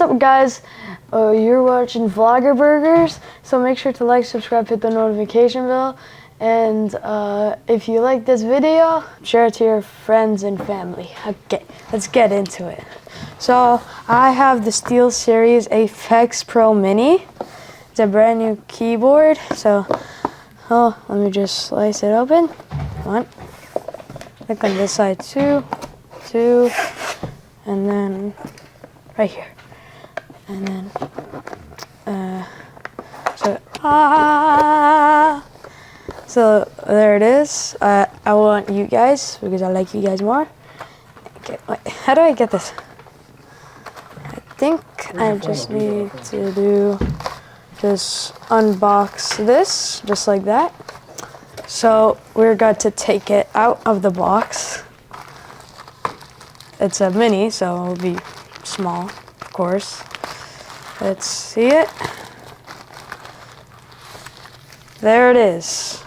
up, guys? You're watching VloggerBurgers, so make sure to like, subscribe, hit the notification bell, and if you like this video, share it to your friends and family. Okay, let's get into it. So I have the SteelSeries HyperX Pro Mini. It's a brand new keyboard. So let me just slice it open. One. Click on this side, two, and then right here, and then so there it is. I want you guys, because I like you guys more. Okay, wait, how do I get this? I think I just need to just unbox this, just like that. So we're going to take it out of the box. It's a mini, so it'll be small, of course. Let's see it. There it is.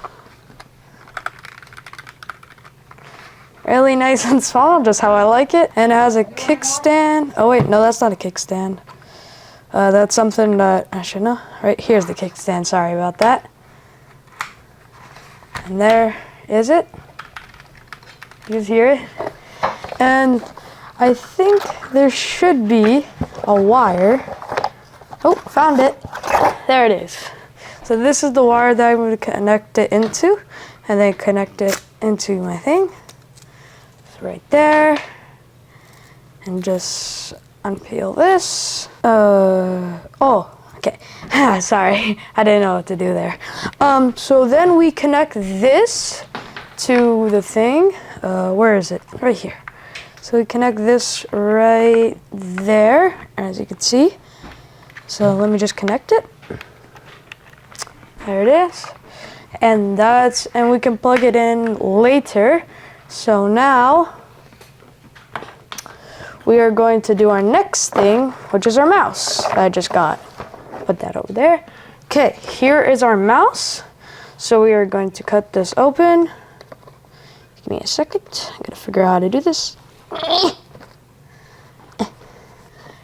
Really nice and small, just how I like it. And it has a kickstand. Oh wait, no, that's not a kickstand. That's something that I should know. Right, here's the kickstand, sorry about that. And there is it. You can hear it. And I think there should be a wire. Oh, found it. There it is. So this is the wire that I'm going to connect it into, and then connect it into my thing. It's right there. And just unpeel this. Oh, okay. Sorry, I didn't know what to do there. So then we connect this to the thing. Where is it? Right here. So we connect this right there, as you can see. So let me just connect it. There it is. And we can plug it in later. So now we are going to do our next thing, which is our mouse that I just got. Put that over there. Okay, here is our mouse. So we are going to cut this open. Give me a second. I gotta figure out how to do this.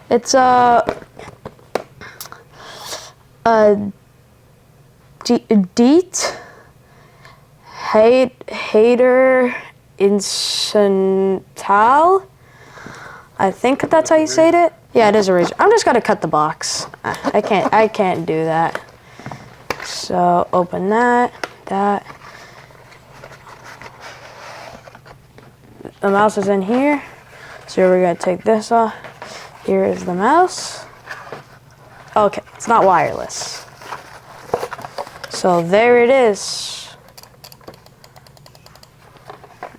It's Deet Hater Incental. I think that's how you say it. Yeah, it is a Razer. I'm just gonna cut the box. I can't do that. So open that. The mouse is in here. So we're gonna take this off. Here is the mouse. Okay, it's not wireless. So there it is.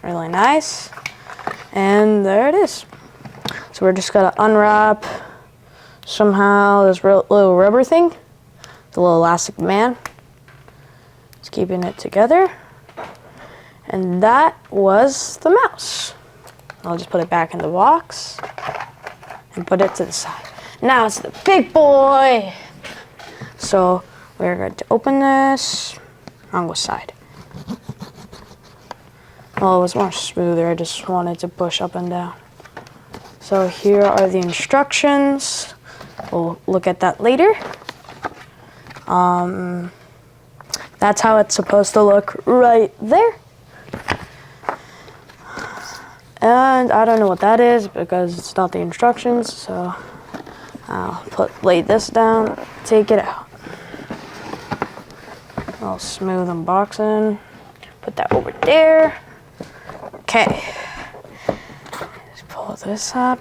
Really nice. And there it is. So we're just gonna unwrap somehow this little rubber thing, the little elastic man. It's keeping it together. And that was the mouse. I'll just put it back in the box and put it to the side. Now it's the big boy. So we're going to open this on which side? Well, it was more smoother. I just wanted to push up and down. So here are the instructions. We'll look at that later. That's how it's supposed to look right there. And I don't know what that is because it's not the instructions, so I'll lay this down, take it out. I'll smooth unboxing, put that over there. Okay, just pull this up.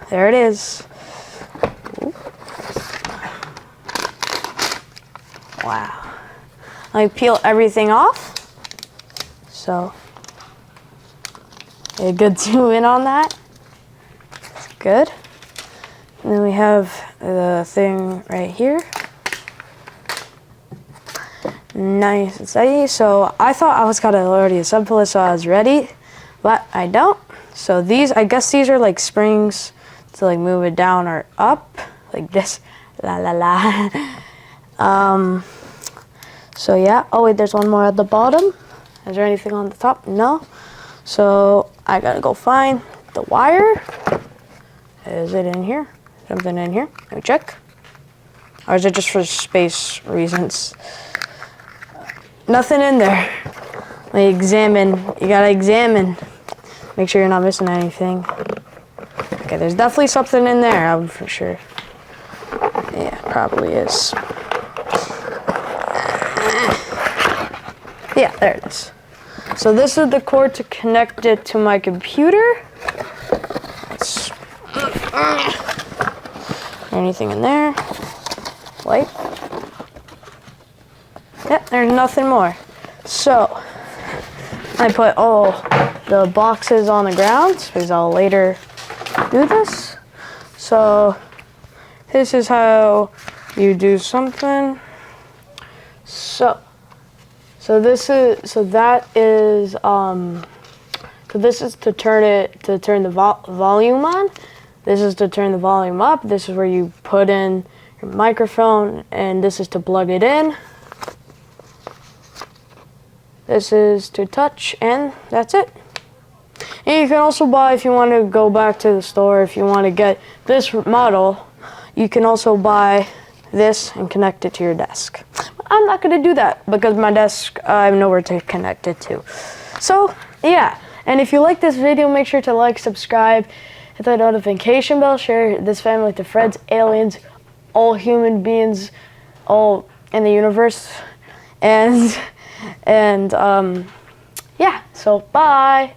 There it is. Ooh. Wow. Let me peel everything off. So, a good zoom in on that. That's good. And then we have the thing right here. Nice and steady. So I thought I was gonna already assemble it so I was ready, but I don't. So I guess these are like springs to like move it down or up, like this. La la la. So yeah. Oh wait, there's one more at the bottom. Is there anything on the top? No. So I gotta go find the wire. Is it in here? something in here. Let me check. Or is it just for space reasons? Nothing in there. Let me examine. You gotta examine. Make sure you're not missing anything. Okay, there's definitely something in there, I'm for sure. Yeah, probably is. Yeah, there it is. So this is the cord to connect it to my computer. Anything in there? Light? Yeah, there's nothing more. So, I put all the boxes on the ground because I'll later do this. So, this is how you do something. So this is to turn the volume on. This is to turn the volume up. This is where you put in your microphone, and this is to plug it in. This is to touch, and that's it. And you can also buy, if you want to go back to the store, if you want to get this model, you can also buy this and connect it to your desk. I'm not going to do that because my desk, I have nowhere to connect it to. So, yeah. And if you like this video, make sure to like, subscribe, hit that notification bell, share this family with your friends, aliens, all human beings, all in the universe. And yeah, so bye.